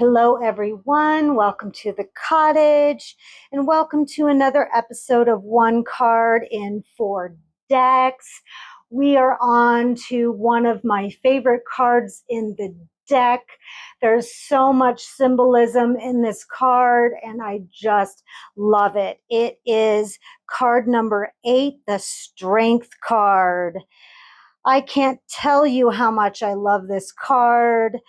Hello, everyone. Welcome to the Cottage, and welcome to another episode of One Card in 4 Decks. We are on to one of my favorite cards in the deck. There's so much symbolism in this card, and I just love it. It is card number 8, the Strength card. I can't tell you how much I love this card.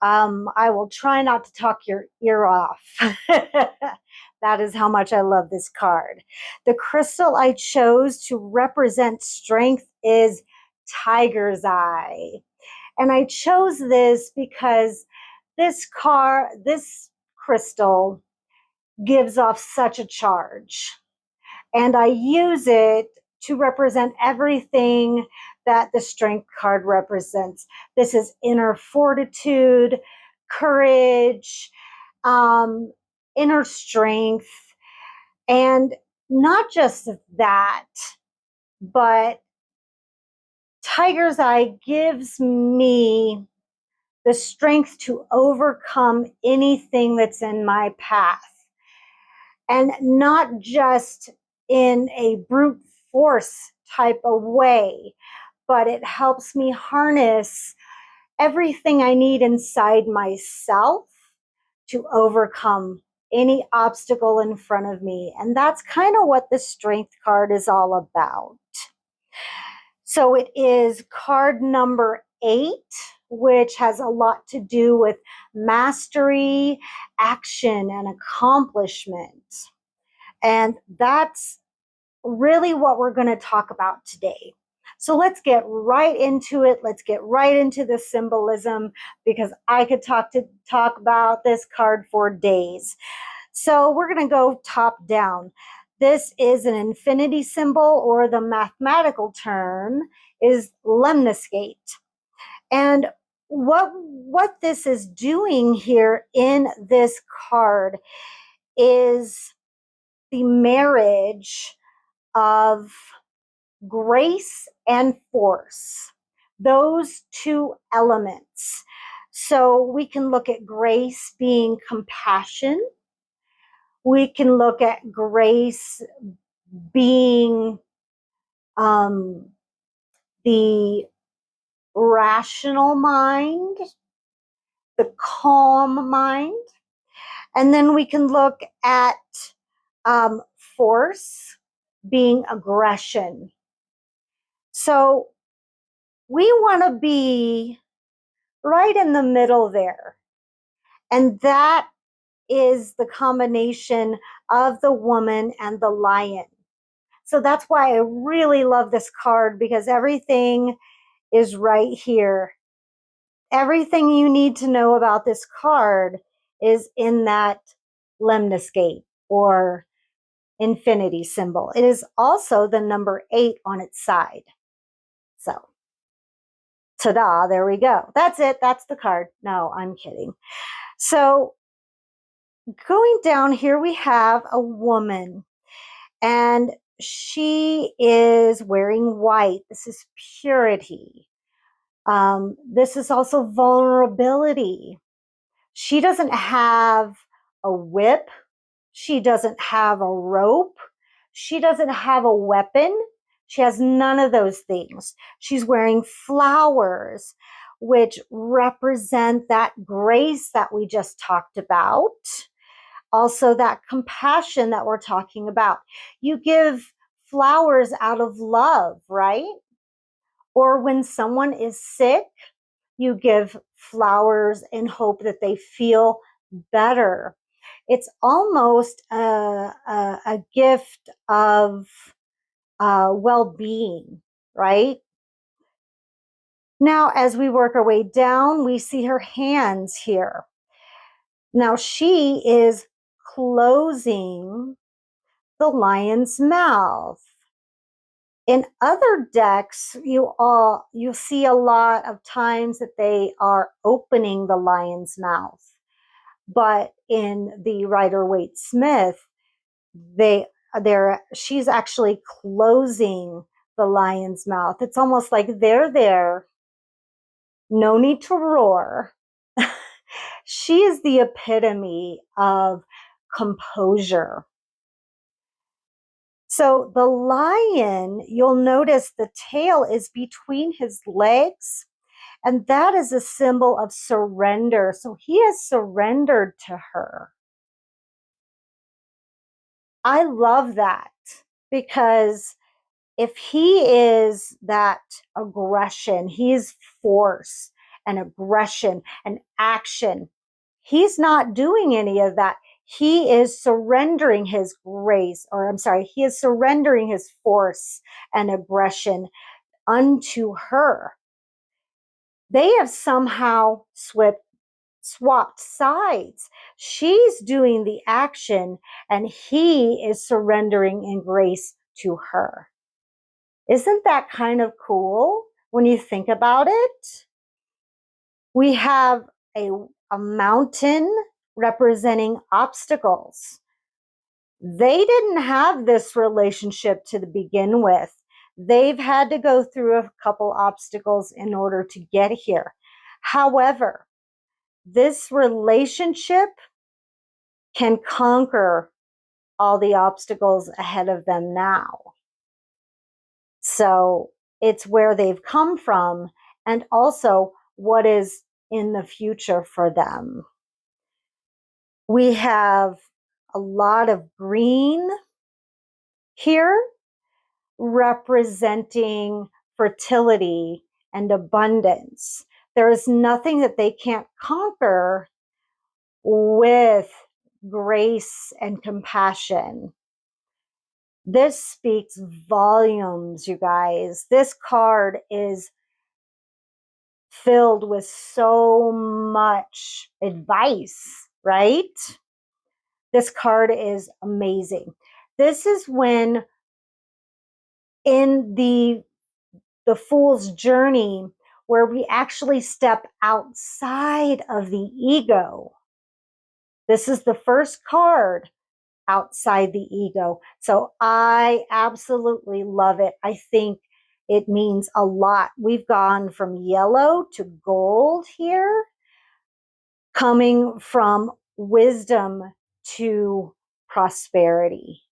I will try not to talk your ear off. That is how much I love this card. The crystal I chose to represent strength is Tiger's Eye. And I chose this because this crystal gives off such a charge. And I use it to represent everything that the Strength card represents. This is inner fortitude, courage, inner strength, and not just that, but Tiger's Eye gives me the strength to overcome anything that's in my path. And not just in a brute force type of way, but it helps me harness everything I need inside myself to overcome any obstacle in front of me. And that's kind of what the Strength card is all about. So it is card number 8, which has a lot to do with mastery, action, and accomplishment. And that's really what we're going to talk about today. So let's get right into it. Let's get right into the symbolism, because I could talk about this card for days. So we're going to go top down. This is an infinity symbol, or the mathematical term is lemniscate. And what this is doing here in this card is the marriage of grace and force, those two elements. So we can look at grace being compassion. We can look at grace being the rational mind, the calm mind. And then we can look at force being aggression. So we want to be right in the middle there. And that is the combination of the woman and the lion. So that's why I really love this card, because everything is right here. Everything you need to know about this card is in that lemniscate, or infinity symbol. It is also the number 8 on its side. So, ta-da, there we go. That's it. That's the card. No, I'm kidding. So, going down here, we have a woman, and she is wearing white. This is purity. This is also vulnerability. She doesn't have a whip. She doesn't have a rope. She doesn't have a weapon. She has none of those things. She's wearing flowers, which represent that grace that we just talked about. Also, that compassion that we're talking about. You give flowers out of love, right? Or when someone is sick, you give flowers in hope that they feel better. It's almost a gift of well-being, right? Now, as we work our way down, we see her hands here. Now, she is closing the lion's mouth. In other decks, you see a lot of times that they are opening the lion's mouth. But in the Rider-Waite Smith, she's actually closing the lion's mouth. It's almost like they're there, no need to roar. She is the epitome of composure. So the lion, you'll notice the tail is between his legs, and that is a symbol of surrender. So he has surrendered to her. I love that, because if he is that aggression, he's force and aggression and action. He's not doing any of that. He is surrendering his grace, or I'm sorry, he is surrendering his force and aggression unto her. They have somehow swapped sides. She's doing the action and he is surrendering in grace to her. Isn't that kind of cool when you think about it? We have a mountain representing obstacles. They didn't have this relationship to begin with. They've had to go through a couple obstacles in order to get here. However, this relationship can conquer all the obstacles ahead of them now. So it's where they've come from and also what is in the future for them. We have a lot of green here representing fertility and abundance. There is nothing that they can't conquer with grace and compassion. This speaks volumes, you guys. This card is filled with so much advice, right? This card is amazing. This is when in the Fool's Journey, where we actually step outside of the ego. This is the first card outside the ego. So I absolutely love it. I think it means a lot. We've gone from yellow to gold here, coming from wisdom to prosperity.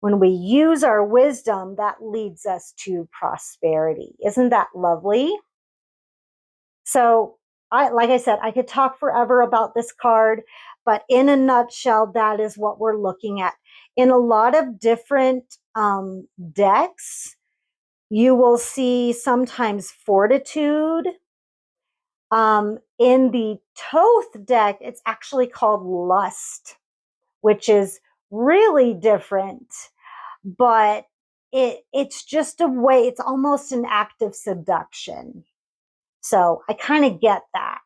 When we use our wisdom, that leads us to prosperity. Isn't that lovely? So like I said, I could talk forever about this card, but in a nutshell, that is what we're looking at. In a lot of different decks, you will see sometimes fortitude. In the Thoth deck, it's actually called lust, which is really different, but it's just a way, it's almost an act of seduction. So I kind of get that.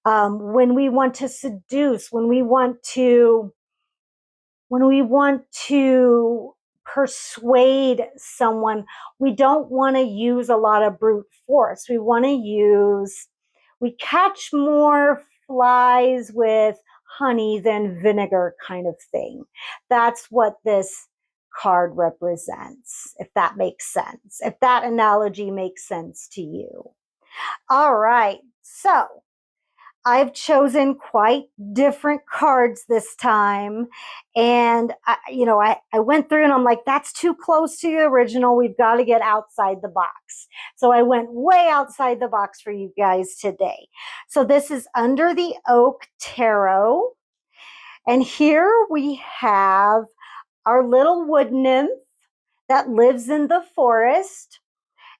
When we want to seduce, when we want to persuade someone, we don't want to use a lot of brute force. We catch more flies with honey than vinegar kind of thing. That's what this card represents, if that makes sense, if that analogy makes sense to you. All right, so I've chosen quite different cards this time. And, I went through and I'm like, that's too close to the original. We've got to get outside the box. So I went way outside the box for you guys today. So this is Under the Oak Tarot. And here we have our little wood nymph that lives in the forest.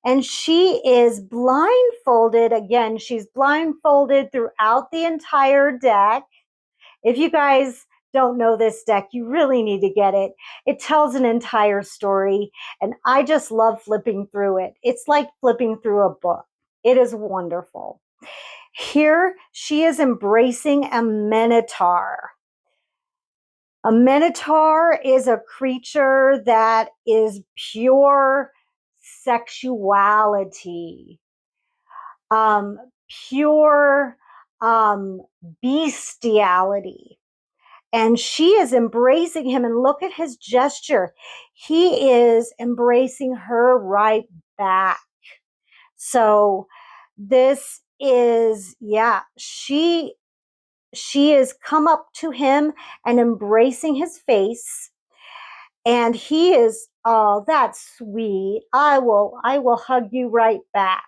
And she is blindfolded. Again, she's blindfolded throughout the entire deck. If you guys don't know this deck, you really need to get it. It tells an entire story, and I just love flipping through it. It's like flipping through a book. It is wonderful. Here, she is embracing a minotaur. A minotaur is a creature that is pure sexuality, pure bestiality. And she is embracing him, and look at his gesture. He is embracing her right back. So this is, she she is come up to him and embracing his face. And he is, oh, that's sweet. I will hug you right back.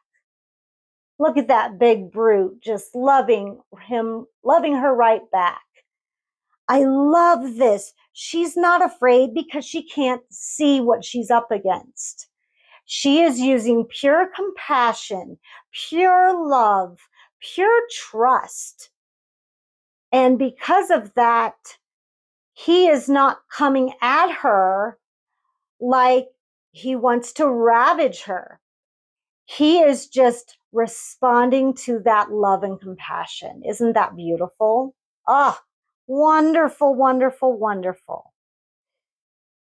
Look at that big brute just loving her right back. I love this. She's not afraid because she can't see what she's up against. She is using pure compassion, pure love, pure trust. And because of that, he is not coming at her like he wants to ravage her. He is just responding to that love and compassion. Isn't that beautiful? Oh, wonderful, wonderful, wonderful.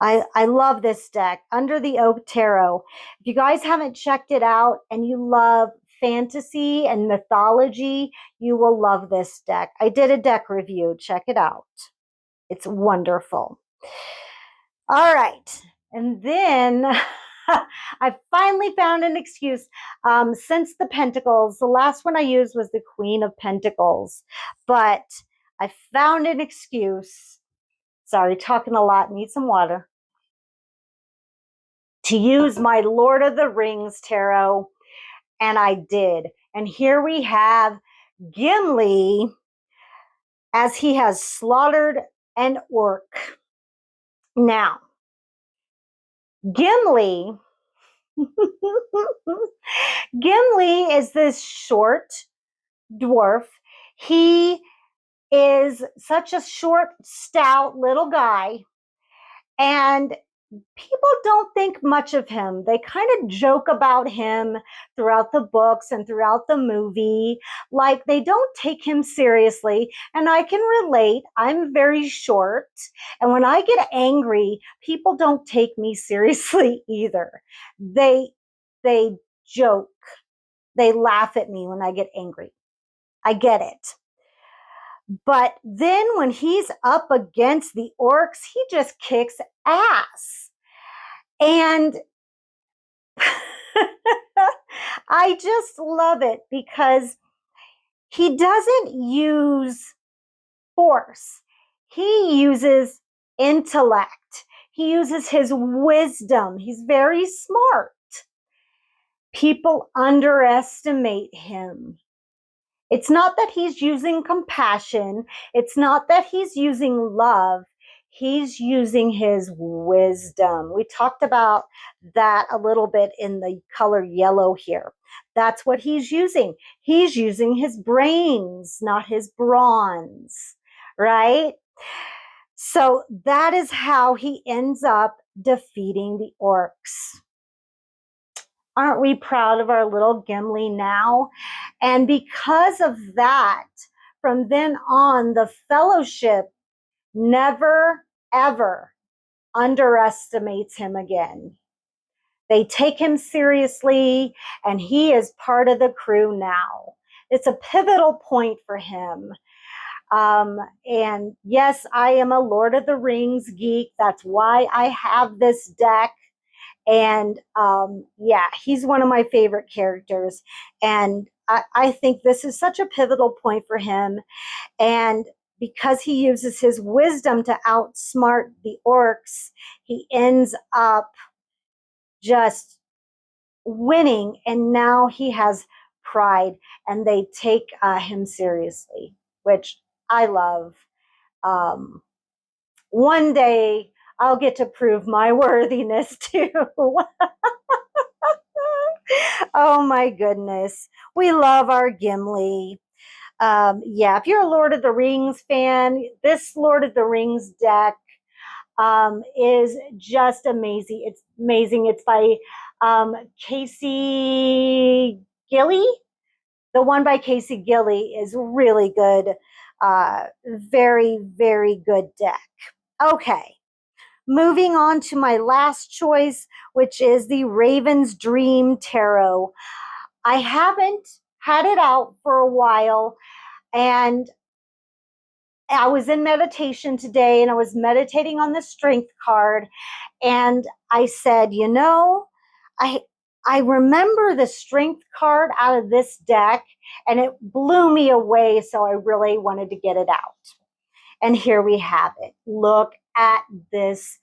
I love this deck, Under the Oak Tarot. If you guys haven't checked it out and you love fantasy and mythology, you will love this deck. I did a deck review. Check it out. It's wonderful. All right. And then I finally found an excuse. Since the Pentacles, the last one I used was the Queen of Pentacles, but I found an excuse. Sorry, talking a lot, need some water. To use my Lord of the Rings tarot, and I did. And here we have Gimli as he has slaughtered an orc. Now, Gimli is this short dwarf. He is such a short, stout little guy, and people don't think much of him. They kind of joke about him throughout the books and throughout the movie. Like, they don't take him seriously. And I can relate. I'm very short. And when I get angry, people don't take me seriously either. They joke. They laugh at me when I get angry. I get it. But then when he's up against the orcs, he just kicks ass. And I just love it because he doesn't use force. He uses intellect. He uses his wisdom. He's very smart. People underestimate him. It's not that he's using compassion. It's not that he's using love. He's using his wisdom. We talked about that a little bit in the color yellow here. That's what he's using. He's using his brains, not his bronze, right? So that is how he ends up defeating the orcs. Aren't we proud of our little Gimli now? And because of that, from then on, the fellowship never, ever underestimates him again. They take him seriously, and he is part of the crew now. It's a pivotal point for him. And yes, I am a Lord of the Rings geek. That's why I have this deck. And yeah, he's one of my favorite characters. And I think this is such a pivotal point for him. And because he uses his wisdom to outsmart the orcs, he ends up just winning. And now he has pride, and they take him seriously, which I love. One day I'll get to prove my worthiness too. Oh my goodness. We love our Gimli. Yeah, if you're a Lord of the Rings fan, this Lord of the Rings deck is just amazing. It's amazing. It's by Casey Gilly. The one by Casey Gilly is really good. Very, very good deck. Okay. Moving on to my last choice, which is the Raven's Dream Tarot. I haven't had it out for a while, and I was in meditation today, and I was meditating on the Strength card, and I said, you know, I remember the strength card out of this deck and it blew me away. So I really wanted to get it out. And here we have it. Look at this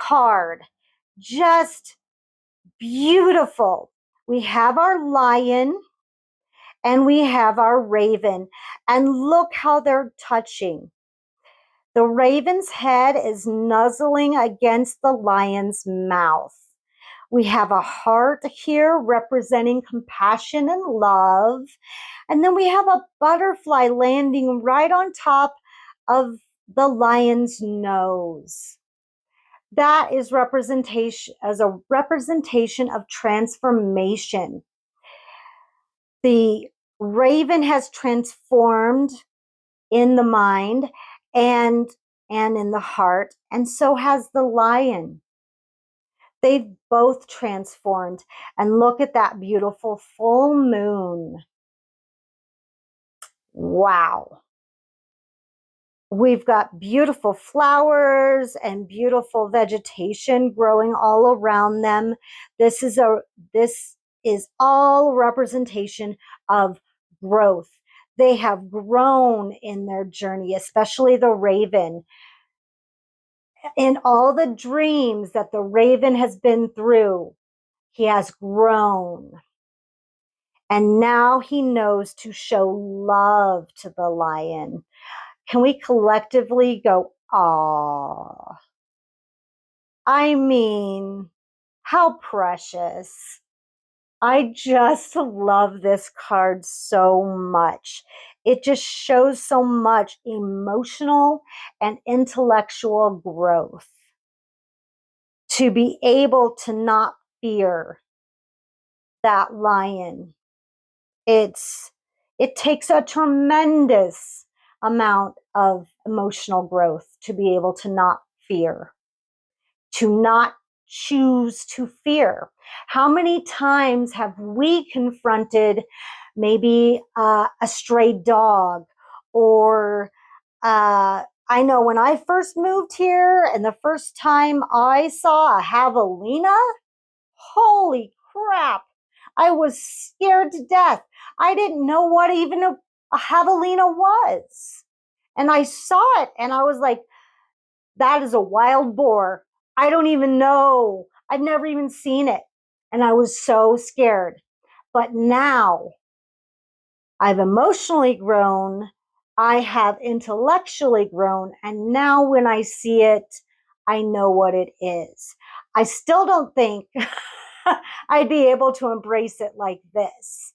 card. Just beautiful. We have our lion and we have our raven. And look how they're touching. The raven's head is nuzzling against the lion's mouth. We have a heart here representing compassion and love. And then we have a butterfly landing right on top of the lion's nose. That is representation as a representation of transformation. The raven has transformed in the mind and in the heart, and so has the lion. They've both transformed. And look at that beautiful full moon. Wow. We've got beautiful flowers and beautiful vegetation growing all around them. This is all representation of growth. They have grown in their journey, especially the raven. In all the dreams that the raven has been through, he has grown. And now he knows to show love to the lion. Can we collectively go, "Aw"? I mean, how precious. I just love this card so much. It just shows so much emotional and intellectual growth. To be able to not fear that lion. It takes a tremendous amount of emotional growth to be able to not fear, to not choose to fear. How many times have we confronted maybe a stray dog, or I know when I first moved here and the first time I saw a javelina, holy crap, I was scared to death. I didn't know what even a javelina was. And I saw it and I was like, that is a wild boar. I don't even know. I've never even seen it. And I was so scared. But now I've emotionally grown. I have intellectually grown. And now when I see it, I know what it is. I still don't think I'd be able to embrace it like this.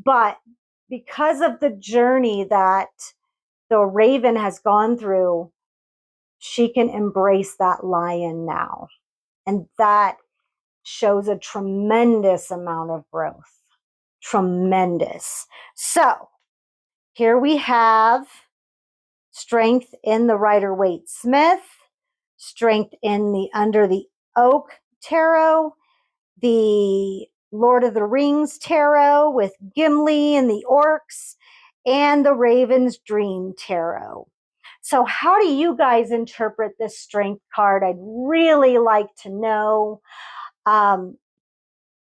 But because of the journey that the raven has gone through, she can embrace that lion now. And that shows a tremendous amount of growth. Tremendous. So here we have strength in the Rider-Waite Smith, strength in the Under the Oak Tarot, the Lord of the Rings Tarot with Gimli and the orcs, and the Raven's Dream Tarot. So how do you guys interpret this strength card? I'd really like to know.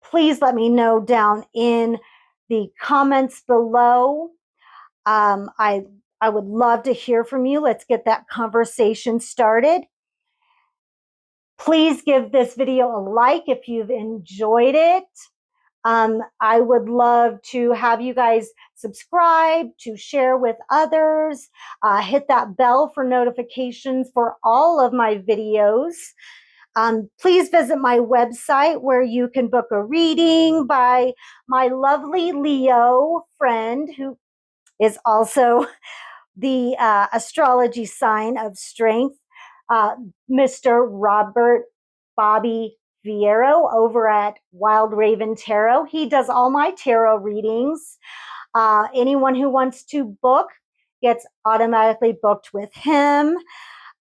Please let me know down in the comments below. I would love to hear from you. Let's get that conversation started. Please give this video a like if you've enjoyed it. I would love to have you guys subscribe, to share with others, hit that bell for notifications for all of my videos. Please visit my website where you can book a reading by my lovely Leo friend, who is also the astrology sign of strength, Mr. Robert Bobby Viero over at Wild Raven Tarot. He does all my tarot readings. Anyone who wants to book gets automatically booked with him.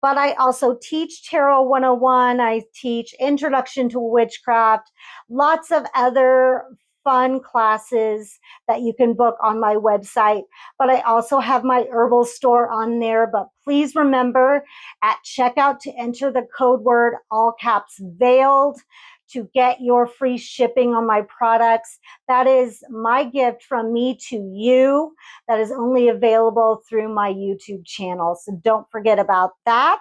But I also teach Tarot 101. I teach Introduction to Witchcraft, lots of other fun classes that you can book on my website. But I also have my herbal store on there. But please remember at checkout to enter the code word, all caps, veiled, to get your free shipping on my products. That is my gift from me to you. That is only available through my YouTube channel. So don't forget about that.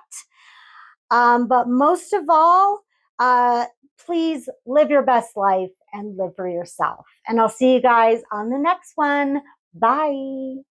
But most of all, please live your best life and live for yourself. And I'll see you guys on the next one. Bye.